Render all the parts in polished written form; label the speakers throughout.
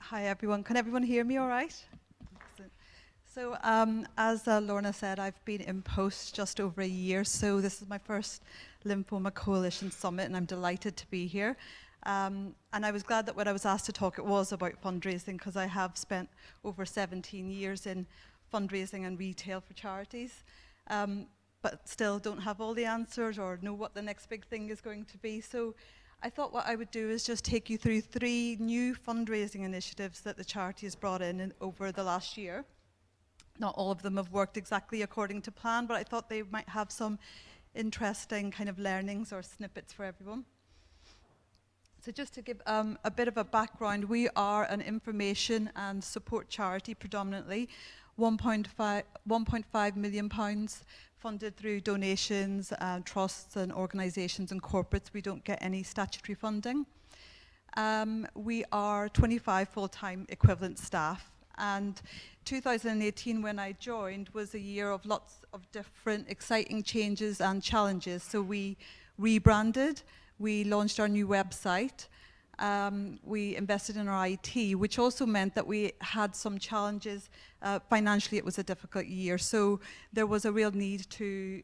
Speaker 1: Hi everyone. Can everyone hear me all right? Excellent. So as Lorna said, I've been in post just over a year, so this is my first Lymphoma Coalition Summit and I'm delighted to be here. And I was glad that when I was asked to talk it was about fundraising, because I have spent over 17 years in fundraising and retail for charities, but still don't have all the answers or know what the next big thing is going to be. So I thought what I would do is just take you through 3 new fundraising initiatives that the charity has brought in over the last year. Not all of them have worked exactly according to plan, but I thought they might have some interesting kind of learnings or snippets for everyone. So just to give a bit of a background, we are an information and support charity predominantly. £1.5 million funded through donations, trusts and organisations and corporates. We don't get any statutory funding. We are 25 full-time equivalent staff, and 2018 when I joined was a year of lots of different exciting changes and challenges. So we rebranded, we launched our new website, we invested in our IT, which also meant that we had some challenges. Financially, it was a difficult year, so there was a real need to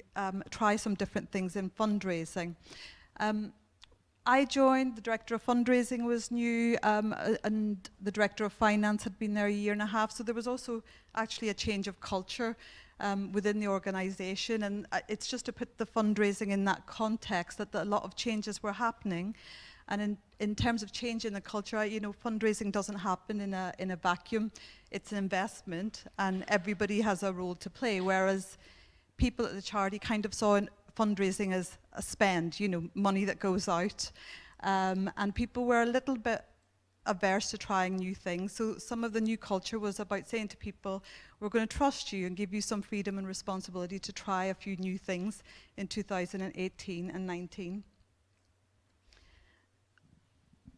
Speaker 1: try some different things in fundraising. I joined, the Director of Fundraising was new, and the Director of Finance had been there a year and a half, so there was also actually a change of culture within the organisation, and it's just to put the fundraising in that context that a lot of changes were happening. And in terms of changing the culture, you know, fundraising doesn't happen in a vacuum. It's an investment, and everybody has a role to play, whereas people at the charity kind of saw fundraising as a spend, you know, money that goes out. And people were a little bit averse to trying new things. So some of the new culture was about saying to people, we're going to trust you and give you some freedom and responsibility to try a few new things in 2018 and 19.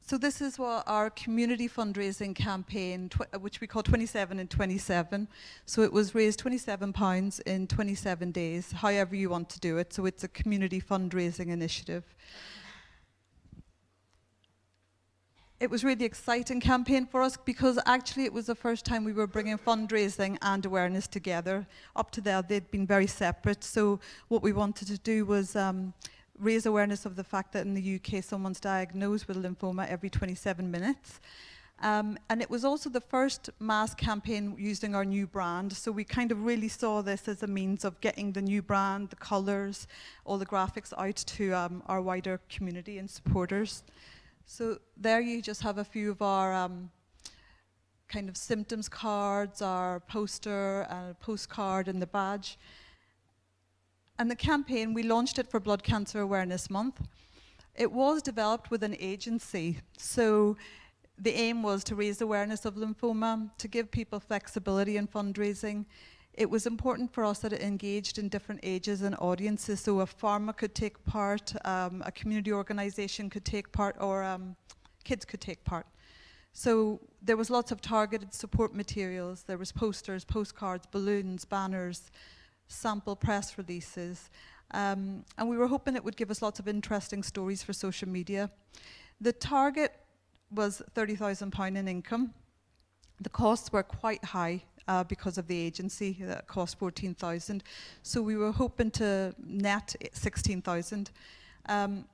Speaker 1: So this is what our community fundraising campaign, which we call 27 in 27. So it was raised £27 in 27 days, however you want to do it. So it's a community fundraising initiative. It was a really exciting campaign for us because actually it was the first time we were bringing fundraising and awareness together. Up to there, they'd been very separate. So what we wanted to do was raise awareness of the fact that in the UK someone's diagnosed with lymphoma every 27 minutes. And it was also the first mass campaign using our new brand, so we kind of really saw this as a means of getting the new brand, the colours, all the graphics out to our wider community and supporters. So there you just have a few of our kind of symptoms cards, our poster, postcard and the badge. And the campaign, we launched it for Blood Cancer Awareness Month. It was developed with an agency, so the aim was to raise awareness of lymphoma, to give people flexibility in fundraising. It was important for us that it engaged in different ages and audiences, so a pharma could take part, a community organisation could take part, or kids could take part. So there was lots of targeted support materials. There was posters, postcards, balloons, banners, sample press releases, and we were hoping it would give us lots of interesting stories for social media. The target was £30,000 in income. The costs were quite high because of the agency that cost £14,000, so we were hoping to net £16,000.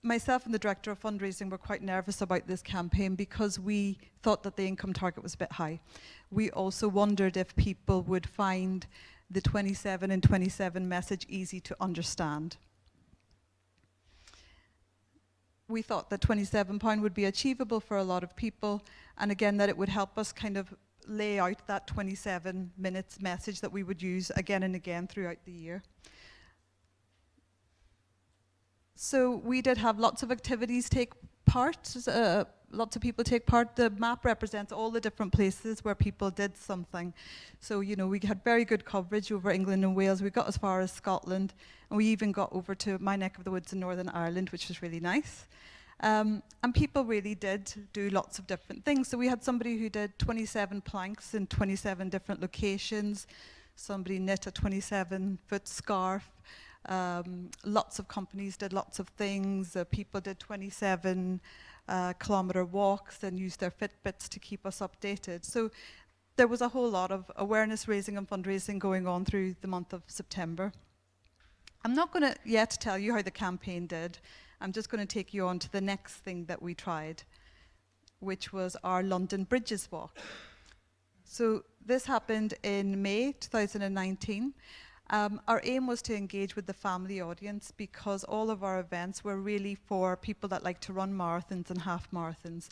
Speaker 1: Myself and the Director of Fundraising were quite nervous about this campaign because we thought that the income target was a bit high. We also wondered if people would find the 27 in 27 message easy to understand. We thought that £27 would be achievable for a lot of people, and again that it would help us kind of lay out that 27 minutes message that we would use again and again throughout the year. So we did have lots of activities take part, lots of people take part. The map represents all the different places where people did something. So, you know, we had very good coverage over England and Wales. We got as far as Scotland, and we even got over to my neck of the woods in Northern Ireland, which was really nice. And people really did do lots of different things. So we had somebody who did 27 planks in 27 different locations. Somebody knit a 27-foot scarf. Lots of companies did lots of things. People did 27 kilometre walks and used their Fitbits to keep us updated. So there was a whole lot of awareness raising and fundraising going on through the month of September. I'm not going to yet tell you how the campaign did. I'm just going to take you on to the next thing that we tried, which was our London Bridges Walk. So this happened in May 2019. Our aim was to engage with the family audience because all of our events were really for people that like to run marathons and half marathons.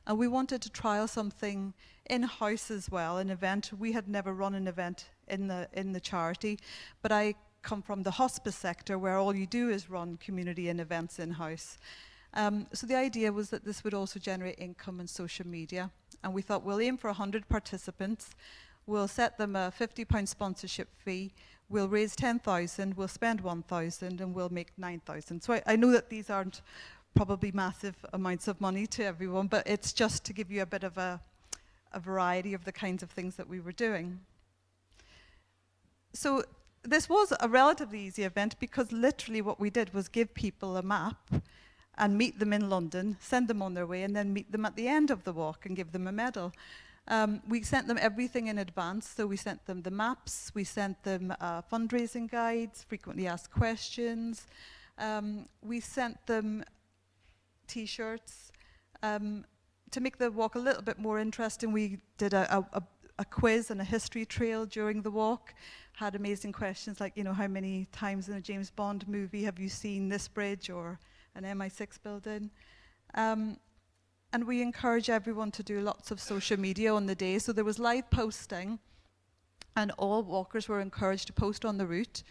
Speaker 1: And we wanted to trial something in-house as well, an event. We had never run an event in the charity, but I come from the hospice sector where all you do is run community and events in-house. So the idea was that this would also generate income in social media. And we thought we'll aim for 100 participants. We'll set them a £50 sponsorship fee. We'll raise 10,000, we'll spend 1,000, and we'll make 9,000. So I know that these aren't probably massive amounts of money to everyone, but it's just to give you a bit of a variety of the kinds of things that we were doing. So this was a relatively easy event because literally what we did was give people a map and meet them in London, send them on their way, and then meet them at the end of the walk and give them a medal. We sent them everything in advance, so we sent them the maps, we sent them fundraising guides, frequently asked questions, we sent them t-shirts. To make the walk a little bit more interesting, we did a quiz and a history trail during the walk, had amazing questions like, you know, how many times in a James Bond movie have you seen this bridge or an MI6 building? And we encourage everyone to do lots of social media on the day. So there was live posting, and all walkers were encouraged to post on the route.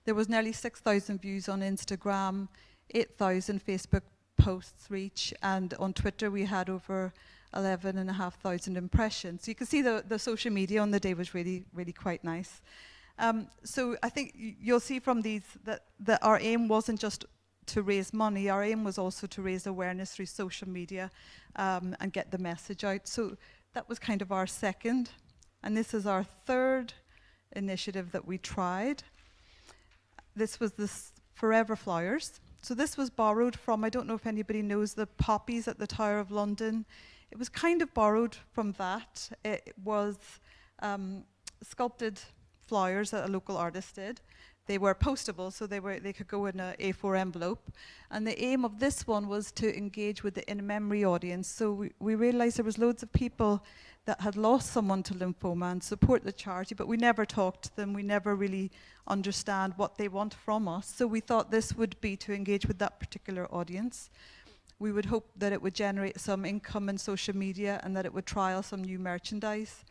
Speaker 1: There was nearly 6,000 views on Instagram, 8,000 Facebook posts reach, and on Twitter we had over 11,500 impressions. So you can see the social media on the day was really, really quite nice. So I think you'll see from these that our aim wasn't just to raise money, our aim was also to raise awareness through social media and get the message out. So that was kind of our second, and this is our third initiative that we tried. This was the Forever Flowers. So this was borrowed from, I don't know if anybody knows the poppies at the Tower of London. It was kind of borrowed from that. It was sculpted flowers that a local artist did. They were postable, so they could go in an A4 envelope. And the aim of this one was to engage with the in-memory audience. So we realized there was loads of people that had lost someone to lymphoma and support the charity, but we never talked to them. We never really understand what they want from us. So we thought this would be to engage with that particular audience. We would hope that it would generate some income in social media and that it would trial some new merchandise.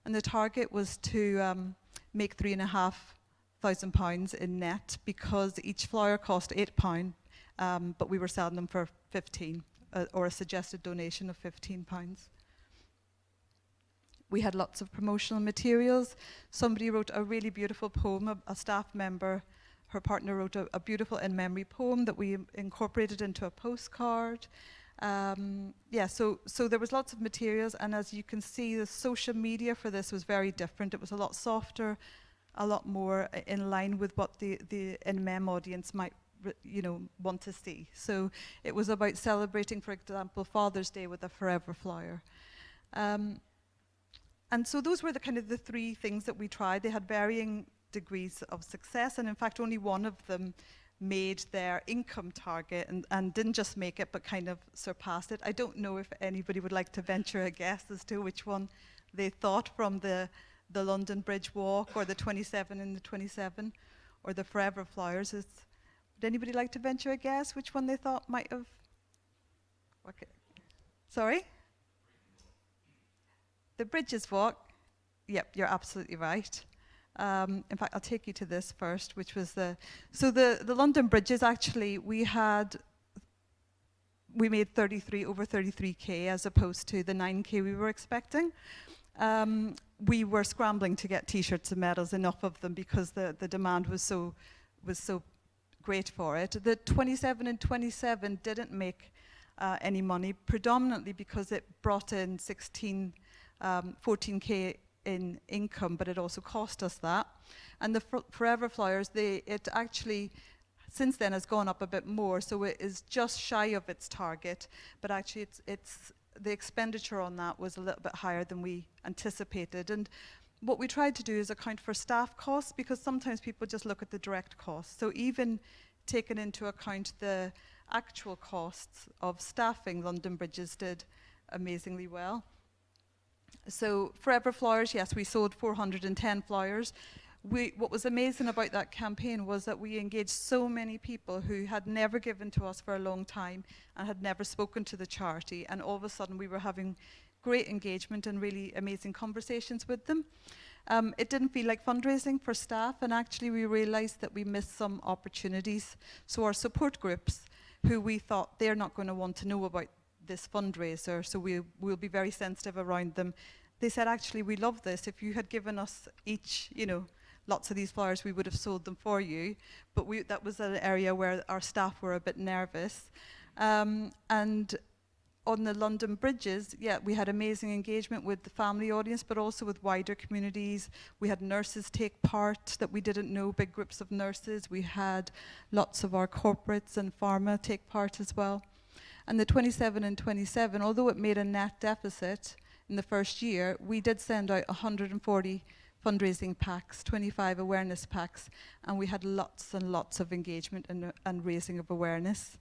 Speaker 1: And the target was to make £3,500 in net because each flower cost £8, but we were selling them for 15, or a suggested donation of £15. We had lots of promotional materials. Somebody wrote a really beautiful poem, a staff member, her partner wrote a beautiful in-memory poem that we incorporated into a postcard. Yeah, so there was lots of materials, and as you can see, the social media for this was very different. It was a lot softer, a lot more in line with what the NMM audience might want to see. So it was about celebrating, for example, Father's Day with a Forever Flower. And so those were the kind of the three things that we tried. They had varying degrees of success, and in fact only one of them made their income target and didn't just make it but kind of surpassed it. I don't know if anybody would like to venture a guess as to which one they thought from the London Bridge Walk or the 27 and the 27 or the Forever Flowers. Would anybody like to venture a guess which one they thought might have? Okay. Sorry? The Bridges Walk. Yep, you're absolutely right. In fact, I'll take you to this first, which was the London Bridges. Actually, we made over 33k as opposed to the 9k we were expecting. We were scrambling to get T-shirts and medals, enough of them, because the demand was so great for it. The 27 and 27 didn't make any money, predominantly because it brought in 14k in income, but it also cost us that. And the Forever Flowers, it actually since then has gone up a bit more, so it is just shy of its target, but actually it's the expenditure on that was a little bit higher than we anticipated. And what we tried to do is account for staff costs, because sometimes people just look at the direct costs. So even taking into account the actual costs of staffing, London Bridges did amazingly well. So Forever Flowers, yes, we sold 410 flowers. What was amazing about that campaign was that we engaged so many people who had never given to us for a long time and had never spoken to the charity, and all of a sudden we were having great engagement and really amazing conversations with them. It didn't feel like fundraising for staff, and actually we realised that we missed some opportunities. So our support groups, who we thought they're not going to want to know about this fundraiser, so we'll be very sensitive around them. They said, actually, we love this. If you had given us each, lots of these flowers, we would have sold them for you. But that was an area where our staff were a bit nervous. And on the London Bridges, yeah, we had amazing engagement with the family audience, but also with wider communities. We had nurses take part that we didn't know, big groups of nurses. We had lots of our corporates and pharma take part as well. And the 27 and 27, although it made a net deficit in the first year, we did send out 140 fundraising packs, 25 awareness packs, and we had lots and lots of engagement and raising of awareness.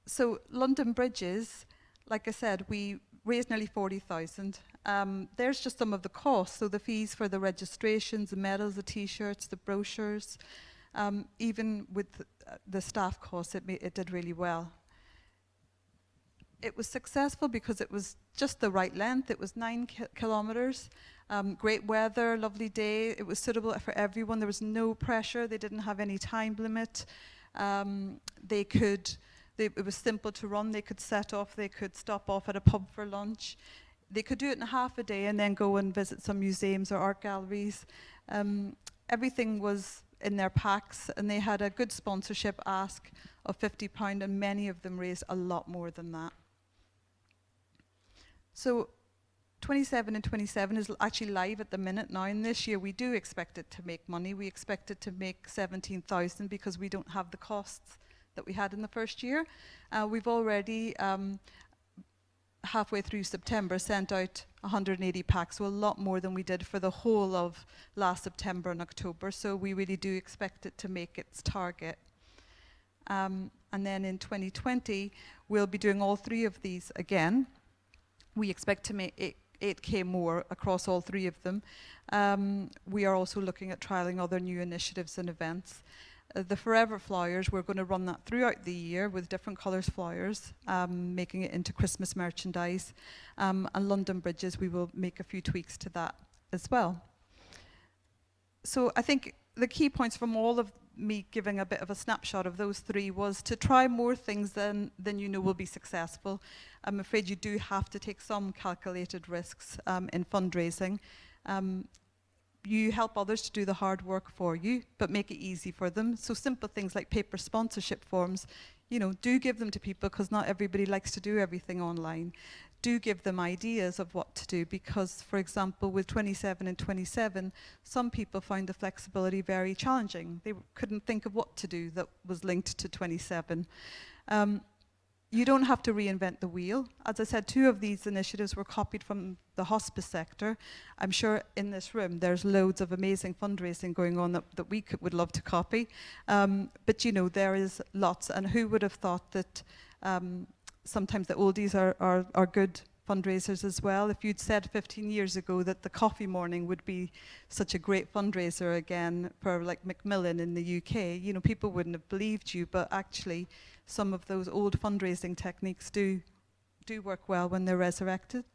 Speaker 1: So London Bridges, like I said, we raised nearly 40,000. There's just some of the costs, so the fees for the registrations, the medals, the t-shirts, the brochures, even with the staff costs, it did really well. It was successful because it was just the right length. It was 9 kilometers, great weather, lovely day. It was suitable for everyone. There was no pressure. They didn't have any time limit. It was simple to run. They could set off. They could stop off at a pub for lunch. They could do it in half a day and then go and visit some museums or art galleries. Everything was in their packs, and they had a good sponsorship ask of £50, and many of them raised a lot more than that. So 27 and 27 is actually live at the minute now, and this year we do expect it to make money. We expect it to make 17,000 because we don't have the costs that we had in the first year. We've already, halfway through September, sent out 180 packs, so a lot more than we did for the whole of last September and October, so we really do expect it to make its target. And then in 2020, we'll be doing all 3 of these again. We expect to make 8K more across all 3 of them. We are also looking at trialling other new initiatives and events. The Forever Flyers, we're going to run that throughout the year with different colours flyers, making it into Christmas merchandise. And London Bridges, we will make a few tweaks to that as well. So I think the key points from all of me giving a bit of a snapshot of those 3 was to try more things than you know will be successful. I'm afraid you do have to take some calculated risks in fundraising. You help others to do the hard work for you, but make it easy for them. So simple things like paper sponsorship forms, do give them to people, because not everybody likes to do everything online. Do give them ideas of what to do, because, for example, with 27 and 27, some people find the flexibility very challenging. They couldn't think of what to do that was linked to 27. You don't have to reinvent the wheel. As I said, 2 of these initiatives were copied from the hospice sector. I'm sure in this room there's loads of amazing fundraising going on that we would love to copy. But there is lots, and who would have thought that sometimes the oldies are good fundraisers as well. If you'd said 15 years ago that the coffee morning would be such a great fundraiser again for like Macmillan in the UK, people wouldn't have believed you, but actually some of those old fundraising techniques do work well when they're resurrected.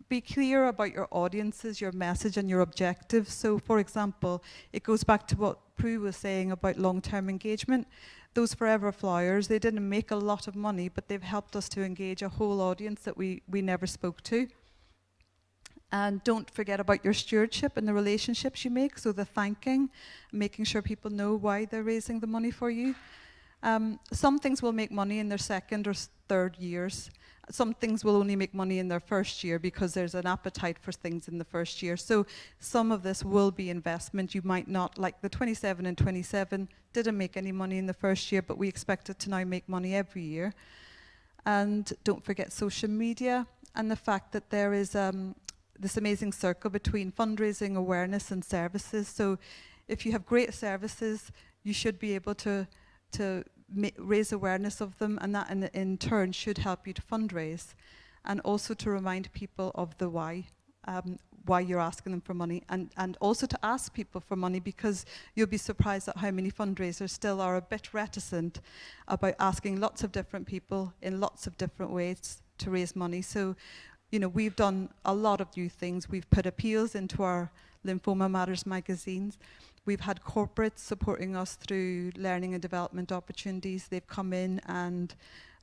Speaker 1: Be clear about your audiences, your message and your objectives. So for example, it goes back to what Prue was saying about long-term engagement. Those Forever Flyers, they didn't make a lot of money, but they've helped us to engage a whole audience that we never spoke to. And don't forget about your stewardship and the relationships you make, so the thanking, making sure people know why they're raising the money for you. Some things will make money in their second or third years, Some things will only make money in their first year because there's an appetite for things in the first year. So some of this will be investment. You might not, like the 27 and 27 didn't make any money in the first year, but we expect it to now make money every year. And don't forget social media and the fact that there is this amazing circle between fundraising, awareness and services. So if you have great services, you should be able to raise awareness of them, and that in turn should help you to fundraise. And also to remind people of the why you're asking them for money, and also to ask people for money, because you'll be surprised at how many fundraisers still are a bit reticent about asking lots of different people in lots of different ways to raise money. So, you know, we've done a lot of new things. We've put appeals into our Lymphoma Matters magazines. We've had corporates supporting us through learning and development opportunities. They've come in and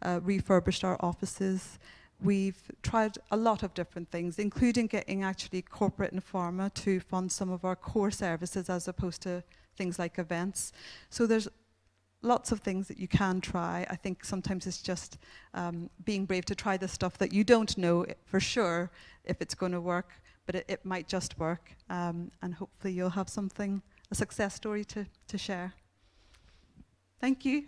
Speaker 1: refurbished our offices. We've tried a lot of different things, including getting actually corporate and pharma to fund some of our core services as opposed to things like events. So there's lots of things that you can try. I think sometimes it's just being brave to try the stuff that you don't know for sure if it's going to work, but it might just work. And hopefully you'll have something, a success story to share. Thank you.